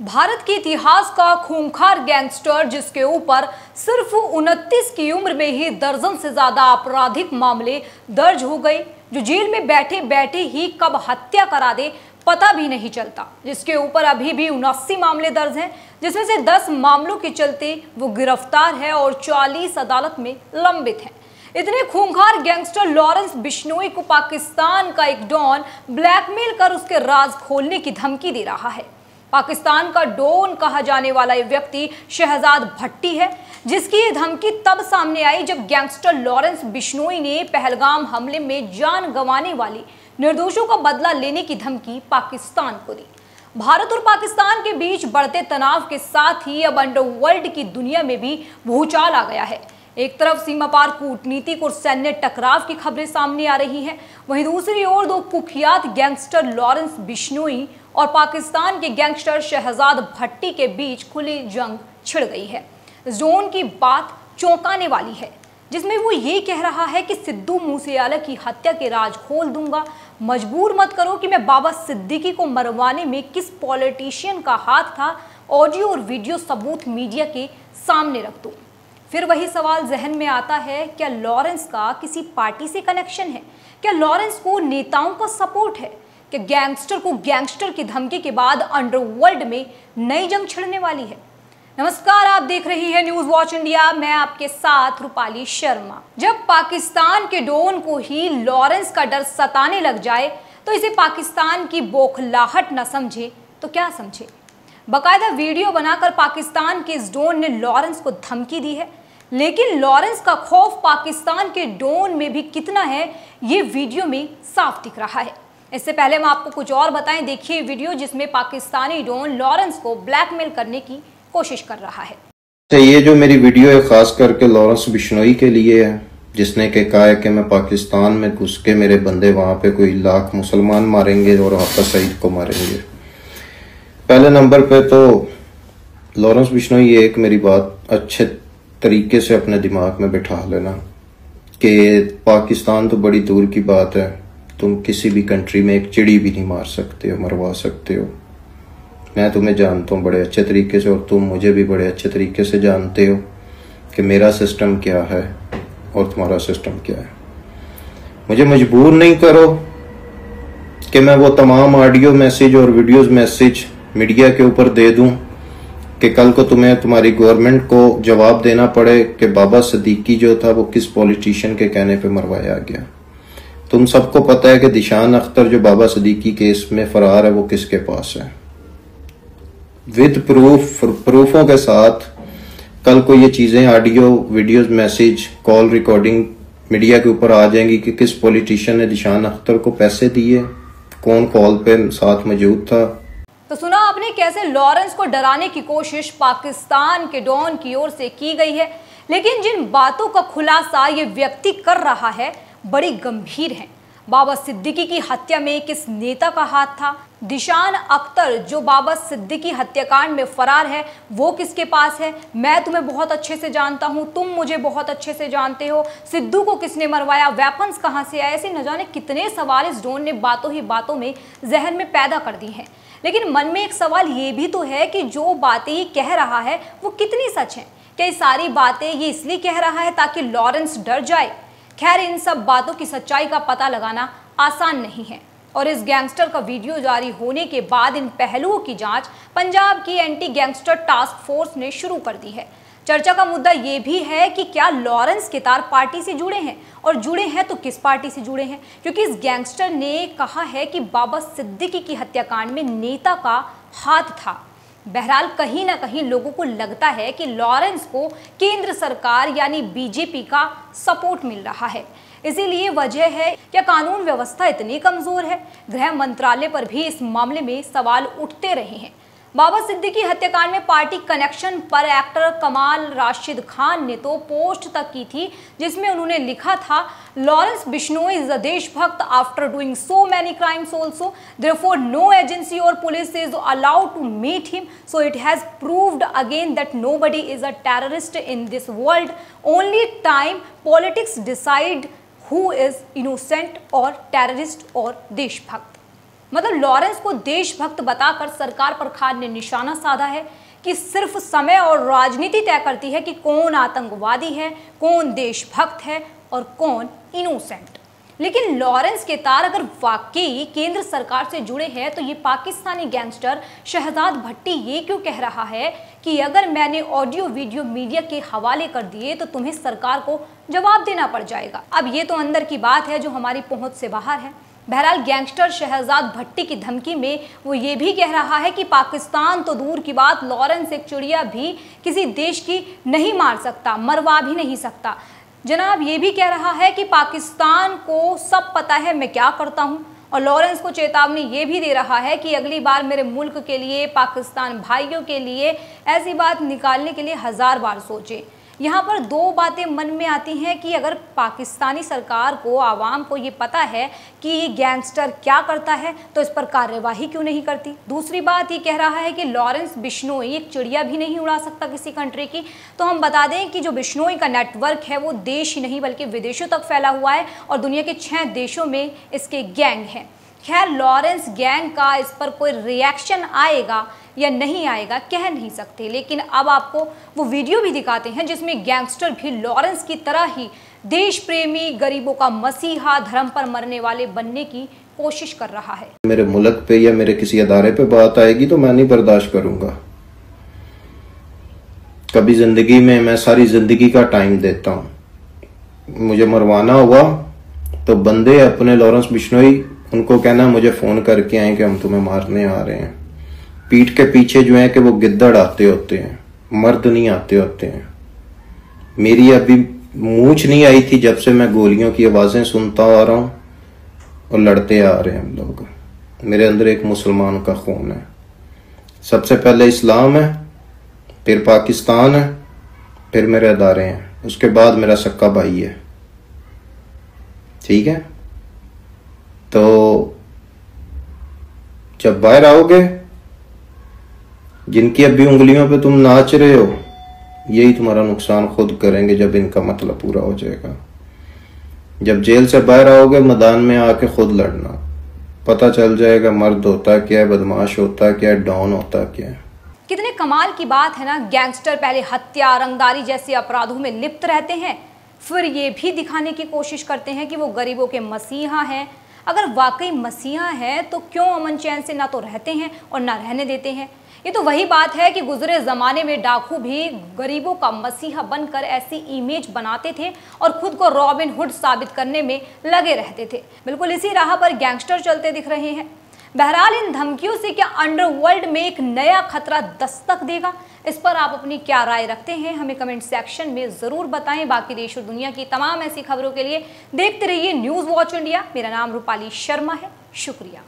भारत के इतिहास का खूंखार गैंगस्टर जिसके ऊपर सिर्फ 29 की उम्र में ही दर्जन से ज्यादा आपराधिक मामले दर्ज हो गए, जो जेल में बैठे बैठे ही कब हत्या करा दे पता भी नहीं चलता, जिसके ऊपर अभी भी 79 मामले दर्ज हैं, जिसमें से 10 मामलों के चलते वो गिरफ्तार है और 40 अदालत में लंबित हैं। इतने खूंखार गैंगस्टर लॉरेंस बिश्नोई को पाकिस्तान का एक डॉन ब्लैकमेल कर उसके राज खोलने की धमकी दे रहा है। पाकिस्तान का डॉन कहा जाने वाला ये व्यक्ति शहजाद भट्टी है, जिसकी ये धमकी तब सामने आई जब गैंगस्टर लॉरेंस बिश्नोई ने पहलगाम हमले में जान गंवाने वाले निर्दोषों का बदला लेने की धमकी पाकिस्तान को दी। भारत और पाकिस्तान के बीच बढ़ते तनाव के साथ ही अब अंडरवर्ल्ड की दुनिया में भी भूचाल आ गया है। एक तरफ सीमा पार कूटनीतिक और सैन्य टकराव की खबरें सामने आ रही हैं, वहीं दूसरी ओर दो कुख्यात गैंगस्टर लॉरेंस बिश्नोई और पाकिस्तान के गैंगस्टर शहजाद भट्टी के बीच खुली जंग छिड़ गई है। जोन की बात चौंकाने वाली है, जिसमें वो ये कह रहा है कि सिद्धू मूसेवाला की हत्या के राज खोल दूंगा, मजबूर मत करो कि मैं बाबा सिद्दीकी को मरवाने में किस पॉलिटिशियन का हाथ था, ऑडियो और वीडियो सबूत मीडिया के सामने रख दूं। फिर वही सवाल जहन में आता है, क्या लॉरेंस का किसी पार्टी से कनेक्शन है? क्या लॉरेंस को नेताओं का सपोर्ट है? क्या गैंगस्टर को गैंगस्टर की धमकी के बाद अंडरवर्ल्ड में नई जंग छिड़ने वाली है? नमस्कार, आप देख रही हैं न्यूज वॉच इंडिया, मैं आपके साथ रूपाली शर्मा। जब पाकिस्तान के डॉन को ही लॉरेंस का डर सताने लग जाए तो इसे पाकिस्तान की बौखलाहट न समझे तो क्या समझे। बाकायदा वीडियो बनाकर पाकिस्तान के इस डॉन ने लॉरेंस को धमकी दी है, लेकिन लॉरेंस का खौफ पाकिस्तान के डॉन में भी कितना है ये वीडियो में साफ दिख रहा है। इससे पहले हम आपको कुछ और बताएं, देखिए वीडियो जिसमें पाकिस्तानी डॉन लॉरेंस को ब्लैकमेल करने की कोशिश कर रहा है। तो ये जो मेरी वीडियो है खास करके लॉरेंस बिश्नोई के लिए है, जिसने के कहा है कि मैं पाकिस्तान में घुस के मेरे बंदे वहां पे कोई लाख मुसलमान मारेंगे और हाफिज सईद को मारेंगे। पहले नंबर पे तो लॉरेंस बिश्नोई ये एक मेरी बात अच्छे तरीके से अपने दिमाग में बिठा लेना कि पाकिस्तान तो बड़ी दूर की बात है, तुम किसी भी कंट्री में एक चिड़ी भी नहीं मार सकते हो, मरवा सकते हो। मैं तुम्हें जानता हूँ बड़े अच्छे तरीके से और तुम मुझे भी बड़े अच्छे तरीके से जानते हो कि मेरा सिस्टम क्या है और तुम्हारा सिस्टम क्या है। मुझे मजबूर नहीं करो कि मैं वो तमाम ऑडियो मैसेज और वीडियोस मैसेज मीडिया के ऊपर दे दूं कि कल को तुम्हें तुम्हारी गवर्नमेंट को जवाब देना पड़े कि बाबा सिद्दीकी जो था वो किस पॉलिटिशियन के कहने पे मरवाया गया। तुम सबको पता है कि दिशान अख्तर जो बाबा सिद्दीकी केस में फरार है वो किसके पास है, विद प्रूफों के साथ। कल को ये चीजें audio videos message call recording media के ऊपर आ जाएंगी कि किस पॉलिटिशियन ने दिशान अख्तर को पैसे दिए, कौन कॉल पे साथ मौजूद था। तो सुना आपने कैसे लॉरेंस को डराने की कोशिश पाकिस्तान के डॉन की ओर से की गई है, लेकिन जिन बातों का खुलासा ये व्यक्ति कर रहा है बड़ी गंभीर है। बाबा सिद्दीकी की हत्या में किस नेता का हाथ था? दिशान अख्तर जो बाबा सिद्दीकी हत्याकांड में फरार है वो किसके पास है? मैं तुम्हें बहुत अच्छे से जानता हूं, तुम मुझे बहुत अच्छे से जानते हो। सिद्धू को किसने मरवाया? वेपन्स कहां से आए? ऐसे न जाने कितने सवाल इस डॉन ने बातों ही बातों में जहन में पैदा कर दी हैं। लेकिन मन में एक सवाल ये भी तो है कि जो बातें ये कह रहा है वो कितनी सच हैं? क्या ये सारी बातें ये इसलिए कह रहा है ताकि लॉरेंस डर जाए? खैर, इन सब बातों की सच्चाई का पता लगाना आसान नहीं है और इस गैंगस्टर का वीडियो जारी होने के बाद इन पहलुओं की जांच पंजाब की एंटी गैंगस्टर टास्क फोर्स ने शुरू कर दी है। चर्चा का मुद्दा ये भी है कि क्या लॉरेंस के तार पार्टी से जुड़े हैं, और जुड़े हैं तो किस पार्टी से जुड़े हैं, क्योंकि इस गैंगस्टर ने कहा है कि बाबा सिद्दीकी की हत्याकांड में नेता का हाथ था। बहरहाल कहीं ना कहीं लोगों को लगता है कि लॉरेंस को केंद्र सरकार यानी बीजेपी का सपोर्ट मिल रहा है। इसीलिए वजह है क्या कानून व्यवस्था इतनी कमजोर है? गृह मंत्रालय पर भी इस मामले में सवाल उठते रहे हैं। बाबा सिद्दीकी हत्याकांड में पार्टी कनेक्शन पर एक्टर कमाल राशिद खान ने तो पोस्ट तक की थी, जिसमें उन्होंने लिखा था, लॉरेंस बिश्नोई इज अ देशभक्त after doing so many crimes also, therefore no agency और police is allowed to meet him, so it has proved again that nobody is a terrorist in this world, only time politics decide who is innocent और terrorist और देशभक्त। मतलब Lawrence को देशभक्त बताकर सरकार पर खान ने निशाना साधा है कि सिर्फ समय और राजनीति तय करती है कि कौन आतंकवादी है, कौन देशभक्त है और कौन इनोसेंट। लेकिन लॉरेंस के तार अगर वाकई केंद्र सरकार से जुड़े हैं तो ये पाकिस्तानी गैंगस्टर शहजाद भट्टी ये क्यों कह रहा है कि अगर मैंने ऑडियो वीडियो मीडिया के हवाले कर दिए तो तुम्हें सरकार को जवाब देना पड़ जाएगा। अब ये तो अंदर की बात है जो हमारी पहुंच से बाहर है। बहरहाल गैंगस्टर शहजाद भट्टी की धमकी में वो ये भी कह रहा है कि पाकिस्तान तो दूर की बात, लॉरेंस एक चिड़िया भी किसी देश की नहीं मार सकता, मरवा भी नहीं सकता। जनाब ये भी कह रहा है कि पाकिस्तान को सब पता है मैं क्या करता हूं, और लॉरेंस को चेतावनी ये भी दे रहा है कि अगली बार मेरे मुल्क के लिए, पाकिस्तान भाइयों के लिए ऐसी बात निकालने के लिए 1000 बार सोचें। यहाँ पर दो बातें मन में आती हैं कि अगर पाकिस्तानी सरकार को, आवाम को ये पता है कि ये गैंगस्टर क्या करता है तो इस पर कार्यवाही क्यों नहीं करती। दूसरी बात ये कह रहा है कि लॉरेंस बिश्नोई एक चिड़िया भी नहीं उड़ा सकता किसी कंट्री की। तो हम बता दें कि जो बिश्नोई का नेटवर्क है वो देश ही नहीं बल्कि विदेशों तक फैला हुआ है और दुनिया के 6 देशों में इसके गैंग हैं। खैर लॉरेंस गैंग का इस पर कोई रिएक्शन आएगा या नहीं आएगा कह नहीं सकते, लेकिन अब आपको वो वीडियो भी दिखाते हैं जिसमें गैंगस्टर भी लॉरेंस की तरह ही देश प्रेमी, गरीबों का मसीहा, धर्म पर मरने वाले बनने की कोशिश कर रहा है। मेरे मुल्क पे या मेरे किसी अदारे पे बात आएगी तो मैं नहीं बर्दाश्त करूंगा। कभी जिंदगी में मैं सारी जिंदगी का टाइम देता हूं। मुझे मरवाना हुआ तो बंदे अपने लॉरेंस बिश्नोई उनको कहना मुझे फोन करके आए कि हम तुम्हें मारने आ रहे हैं। पीठ के पीछे जो है कि वो गिद्दड़ आते होते हैं, मर्द नहीं आते होते हैं। मेरी अभी मूंछ नहीं आई थी जब से मैं गोलियों की आवाजें सुनता आ रहा हूं और लड़ते आ रहे हैं हम लोग। मेरे अंदर एक मुसलमान का खून है। सबसे पहले इस्लाम है, फिर पाकिस्तान है, फिर मेरे अदारे हैं, उसके बाद मेरा सक्का भाई है। ठीक है, तो जब बाहर आओगे, जिनकी अभी उंगलियों पे तुम नाच रहे हो, यही तुम्हारा नुकसान खुद करेंगे जब इनका मतलब पूरा हो जाएगा। जब जेल से बाहर आओगे, मैदान में आके खुद लड़ना, पता चल जाएगा मर्द होता क्या है, बदमाश होता क्या है, डॉन होता क्या है। कितने कमाल की बात है ना, गैंगस्टर पहले हत्या, रंगदारी जैसे अपराधों में लिप्त रहते हैं, फिर ये भी दिखाने की कोशिश करते हैं कि वो गरीबों के मसीहा हैं। अगर वाकई मसीहा है तो क्यों अमन चैन से ना तो रहते हैं और ना रहने देते हैं। ये तो वही बात है कि गुजरे ज़माने में डाकू भी गरीबों का मसीहा बनकर ऐसी इमेज बनाते थे और खुद को रॉबिन हुड साबित करने में लगे रहते थे। बिल्कुल इसी राह पर गैंगस्टर चलते दिख रहे हैं। बहरहाल इन धमकियों से क्या अंडरवर्ल्ड में एक नया खतरा दस्तक देगा, इस पर आप अपनी क्या राय रखते हैं हमें कमेंट सेक्शन में ज़रूर बताएं। बाकी देश और दुनिया की तमाम ऐसी खबरों के लिए देखते रहिए न्यूज़ वॉच इंडिया। मेरा नाम रूपाली शर्मा है, शुक्रिया।